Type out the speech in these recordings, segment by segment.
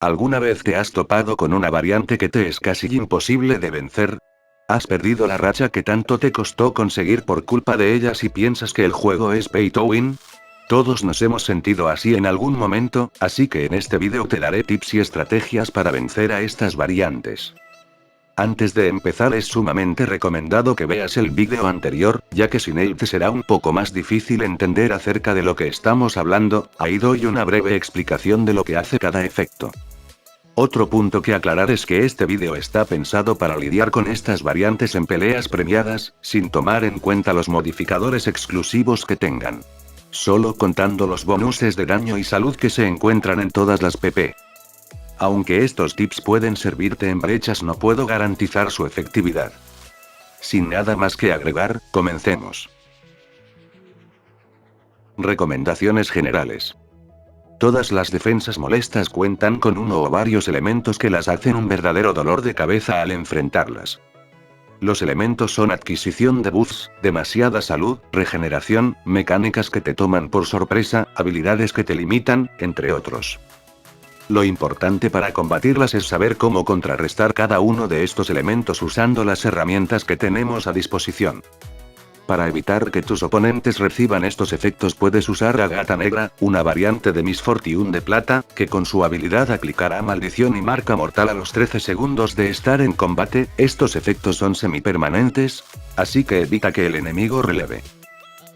¿Alguna vez te has topado con una variante que te es casi imposible de vencer? ¿Has perdido la racha que tanto te costó conseguir por culpa de ellas y piensas que el juego es pay to win? Todos nos hemos sentido así en algún momento, así que en este vídeo te daré tips y estrategias para vencer a estas variantes. Antes de empezar es sumamente recomendado que veas el vídeo anterior, ya que sin él te será un poco más difícil entender acerca de lo que estamos hablando. Ahí doy una breve explicación de lo que hace cada efecto. Otro punto que aclarar es que este vídeo está pensado para lidiar con estas variantes en peleas premiadas, sin tomar en cuenta los modificadores exclusivos que tengan. Solo contando los bonuses de daño y salud que se encuentran en todas las PP. Aunque estos tips pueden servirte en brechas, no puedo garantizar su efectividad. Sin nada más que agregar, comencemos. Recomendaciones generales. Todas las defensas molestas cuentan con uno o varios elementos que las hacen un verdadero dolor de cabeza al enfrentarlas. Los elementos son adquisición de buffs, demasiada salud, regeneración, mecánicas que te toman por sorpresa, habilidades que te limitan, entre otros. Lo importante para combatirlas es saber cómo contrarrestar cada uno de estos elementos usando las herramientas que tenemos a disposición. Para evitar que tus oponentes reciban estos efectos puedes usar a Gata Negra, una variante de Miss Fortune de plata, que con su habilidad aplicará maldición y marca mortal a los 13 segundos de estar en combate. Estos efectos son semipermanentes, así que evita que el enemigo releve.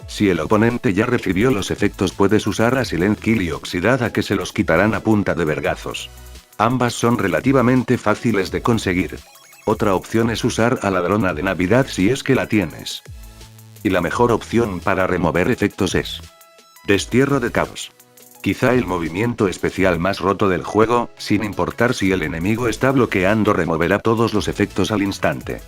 Si el oponente ya recibió los efectos puedes usar a Silent Kill y Oxidada, que se los quitarán a punta de vergazos. Ambas son relativamente fáciles de conseguir. Otra opción es usar a Ladrona de Navidad si es que la tienes. Y la mejor opción para remover efectos es Destierro de Caos. Quizá el movimiento especial más roto del juego, sin importar si el enemigo está bloqueando, removerá todos los efectos al instante.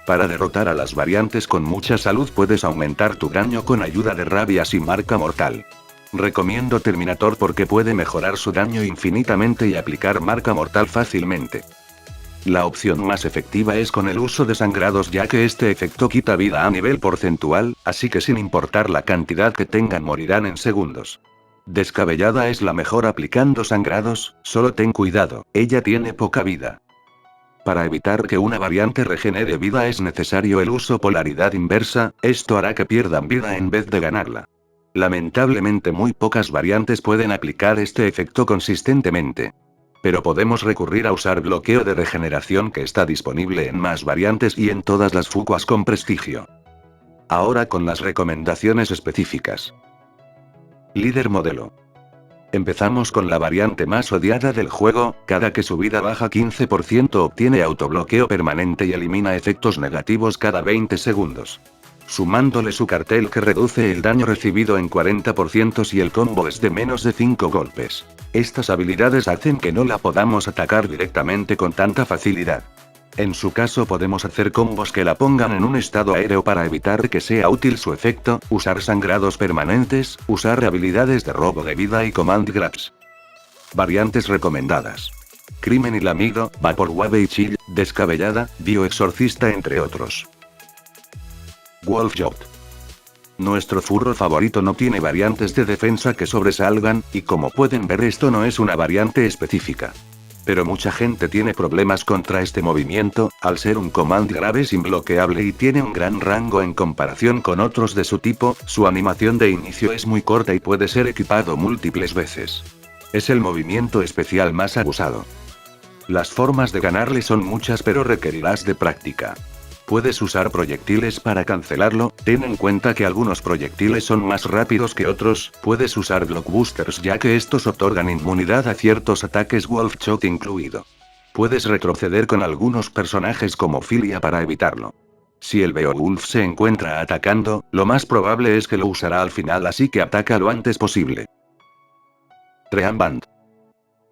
Para derrotar a las variantes con mucha salud puedes aumentar tu daño con ayuda de rabias y marca mortal. Recomiendo Terminator porque puede mejorar su daño infinitamente y aplicar marca mortal fácilmente. La opción más efectiva es con el uso de sangrados, ya que este efecto quita vida a nivel porcentual, así que sin importar la cantidad que tengan morirán en segundos. Descabellada es la mejor aplicando sangrados, solo ten cuidado, ella tiene poca vida. Para evitar que una variante regenere vida es necesario el uso polaridad inversa, esto hará que pierdan vida en vez de ganarla. Lamentablemente muy pocas variantes pueden aplicar este efecto consistentemente. Pero podemos recurrir a usar bloqueo de regeneración, que está disponible en más variantes y en todas las fuguas con prestigio. Ahora con las recomendaciones específicas. Líder modelo. Empezamos con la variante más odiada del juego. Cada que su vida baja 15% obtiene autobloqueo permanente y elimina efectos negativos cada 20 segundos. Sumándole su cartel que reduce el daño recibido en 40% si el combo es de menos de 5 golpes. Estas habilidades hacen que no la podamos atacar directamente con tanta facilidad. En su caso podemos hacer combos que la pongan en un estado aéreo para evitar que sea útil su efecto, usar sangrados permanentes, usar habilidades de robo de vida y command grabs. Variantes recomendadas. Crimen y Lamido, Vaporwave y Chill, Descabellada, Bioexorcista, entre otros. Wolfjot. Nuestro furro favorito no tiene variantes de defensa que sobresalgan, y como pueden ver esto no es una variante específica. Pero mucha gente tiene problemas contra este movimiento, al ser un command grab es imbloqueable y tiene un gran rango en comparación con otros de su tipo. Su animación de inicio es muy corta y puede ser equipado múltiples veces. Es el movimiento especial más abusado. Las formas de ganarle son muchas, pero requerirás de práctica. Puedes usar proyectiles para cancelarlo, ten en cuenta que algunos proyectiles son más rápidos que otros. Puedes usar blockbusters, ya que estos otorgan inmunidad a ciertos ataques, Wolfshot incluido. Puedes retroceder con algunos personajes como Filia para evitarlo. Si el Beowulf se encuentra atacando, lo más probable es que lo usará al final, así que ataca lo antes posible. Treamband.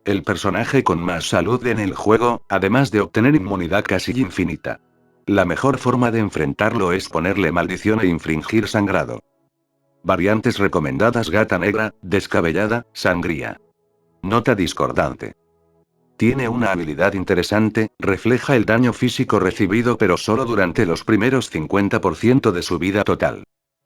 El personaje con más salud en el juego, además de obtener inmunidad casi infinita. La mejor forma de enfrentarlo es ponerle maldición e infringir sangrado. Variantes recomendadas: Gata Negra, Descabellada, Sangría. Nota discordante. Tiene una habilidad interesante, refleja el daño físico recibido pero solo durante los primeros 50% de su vida total.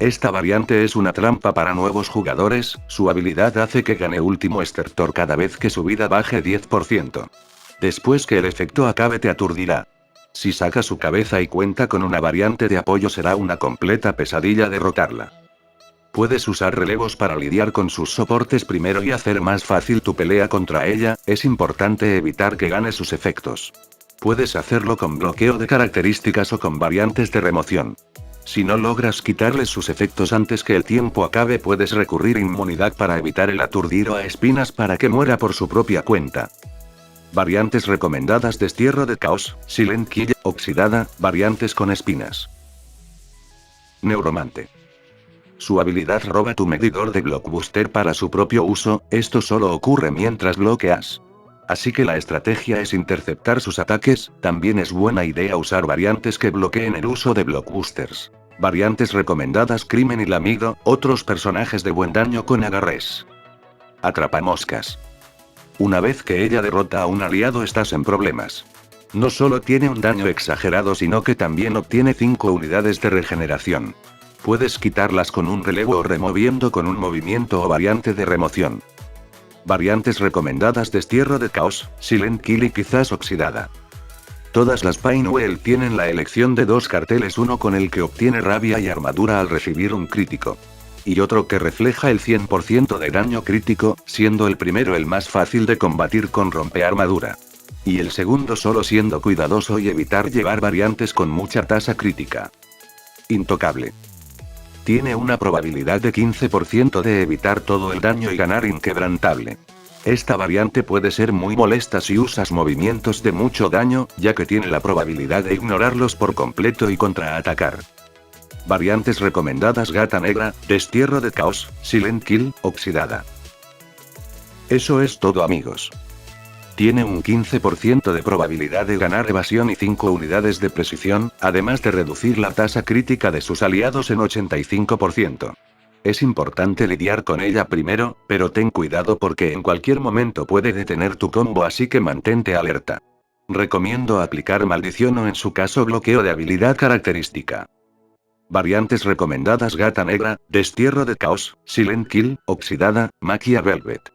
Esta variante es una trampa para nuevos jugadores, su habilidad hace que gane último estertor cada vez que su vida baje 10%. Después que el efecto acabe te aturdirá. Si saca su cabeza y cuenta con una variante de apoyo será una completa pesadilla derrotarla. Puedes usar relevos para lidiar con sus soportes primero y hacer más fácil tu pelea contra ella, es importante evitar que gane sus efectos. Puedes hacerlo con bloqueo de características o con variantes de remoción. Si no logras quitarles sus efectos antes que el tiempo acabe puedes recurrir a inmunidad para evitar el aturdir o a espinas para que muera por su propia cuenta. Variantes recomendadas: Destierro de Caos, Silent Kill, Oxidada, variantes con espinas. Neuromante. Su habilidad roba tu medidor de blockbuster para su propio uso, esto solo ocurre mientras bloqueas. Así que la estrategia es interceptar sus ataques, también es buena idea usar variantes que bloqueen el uso de blockbusters. Variantes recomendadas: Crimen y Lamido, otros personajes de buen daño con agarres. Atrapamoscas. Una vez que ella derrota a un aliado estás en problemas. No solo tiene un daño exagerado sino que también obtiene 5 unidades de regeneración. Puedes quitarlas con un relevo o removiendo con un movimiento o variante de remoción. Variantes recomendadas: Destierro de Caos, Silent Kill y quizás Oxidada. Todas las Painwell tienen la elección de 2 carteles, uno con el que obtiene rabia y armadura al recibir un crítico. Y otro que refleja el 100% de daño crítico, siendo el primero el más fácil de combatir con rompearmadura. Y el segundo solo siendo cuidadoso y evitar llevar variantes con mucha tasa crítica. Intocable. Tiene una probabilidad de 15% de evitar todo el daño y ganar inquebrantable. Esta variante puede ser muy molesta si usas movimientos de mucho daño, ya que tiene la probabilidad de ignorarlos por completo y contraatacar. Variantes recomendadas: Gata Negra, Destierro de Caos, Silent Kill, Oxidada. Eso es todo, amigos. Tiene un 15% de probabilidad de ganar evasión y 5 unidades de precisión, además de reducir la tasa crítica de sus aliados en 85%. Es importante lidiar con ella primero, pero ten cuidado porque en cualquier momento puede detener tu combo, así que mantente alerta. Recomiendo aplicar maldición o en su caso bloqueo de habilidad característica. Variantes recomendadas: Gata Negra, Destierro de Caos, Silent Kill, Oxidada, Magia Velvet.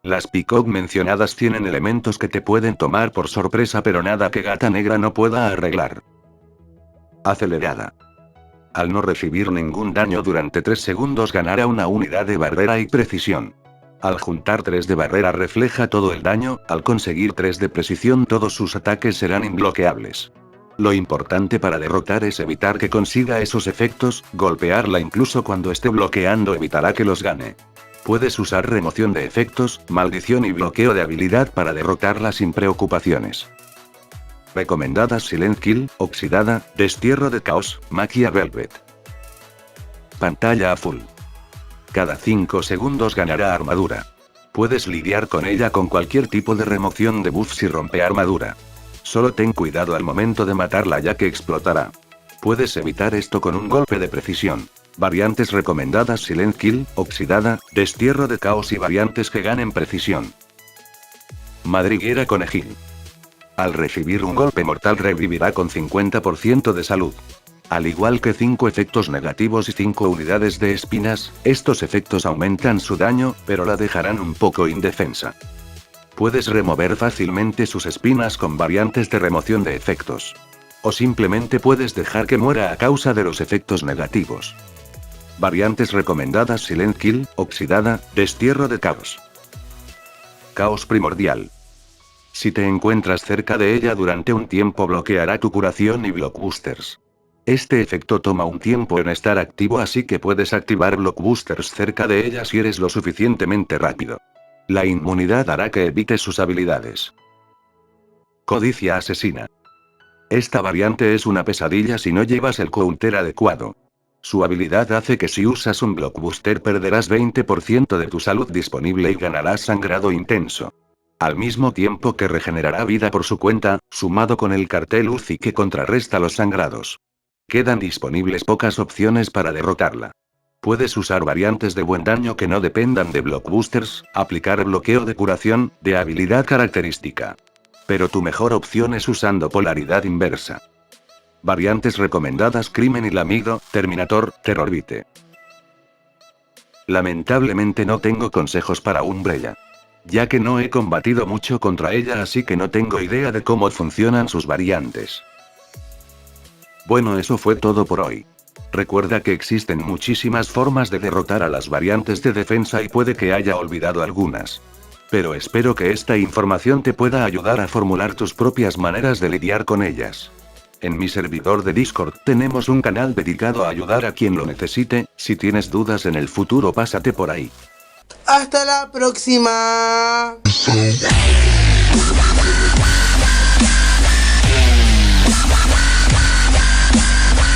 Las Peacock mencionadas tienen elementos que te pueden tomar por sorpresa, pero nada que Gata Negra no pueda arreglar. Acelerada. Al no recibir ningún daño durante 3 segundos ganará una unidad de barrera y precisión. Al juntar 3 de barrera refleja todo el daño, al conseguir 3 de precisión todos sus ataques serán imbloqueables. Lo importante para derrotar es evitar que consiga esos efectos, golpearla incluso cuando esté bloqueando evitará que los gane. Puedes usar remoción de efectos, maldición y bloqueo de habilidad para derrotarla sin preocupaciones. Recomendadas: Silent Kill, Oxidada, Destierro de Caos, Magia Velvet. Pantalla azul. Cada 5 segundos ganará armadura. Puedes lidiar con ella con cualquier tipo de remoción de buffs y rompe armadura. Solo ten cuidado al momento de matarla ya que explotará. Puedes evitar esto con un golpe de precisión. Variantes recomendadas: Silent Kill, Oxidada, Destierro de Caos y variantes que ganen precisión. Madriguera Conejil. Al recibir un golpe mortal revivirá con 50% de salud. Al igual que 5 efectos negativos y 5 unidades de espinas, estos efectos aumentan su daño, pero la dejarán un poco indefensa. Puedes remover fácilmente sus espinas con variantes de remoción de efectos. O simplemente puedes dejar que muera a causa de los efectos negativos. Variantes recomendadas: Silent Kill, Oxidada, Destierro de Caos. Caos Primordial. Si te encuentras cerca de ella durante un tiempo bloqueará tu curación y blockbusters. Este efecto toma un tiempo en estar activo, así que puedes activar blockbusters cerca de ella si eres lo suficientemente rápido. La inmunidad hará que evites sus habilidades. Codicia Asesina. Esta variante es una pesadilla si no llevas el counter adecuado. Su habilidad hace que si usas un blockbuster perderás 20% de tu salud disponible y ganarás sangrado intenso. Al mismo tiempo que regenerará vida por su cuenta, sumado con el cartel UCI que contrarresta los sangrados. Quedan disponibles pocas opciones para derrotarla. Puedes usar variantes de buen daño que no dependan de blockbusters, aplicar bloqueo de curación, de habilidad característica. Pero tu mejor opción es usando polaridad inversa. Variantes recomendadas: Crimen y Lamido, Terminator, Terrorbite. Lamentablemente no tengo consejos para Umbrella, ya que no he combatido mucho contra ella, así que no tengo idea de cómo funcionan sus variantes. Bueno, eso fue todo por hoy. Recuerda que existen muchísimas formas de derrotar a las variantes de defensa y puede que haya olvidado algunas. Pero espero que esta información te pueda ayudar a formular tus propias maneras de lidiar con ellas. En mi servidor de Discord tenemos un canal dedicado a ayudar a quien lo necesite. Si tienes dudas en el futuro, pásate por ahí. ¡Hasta la próxima!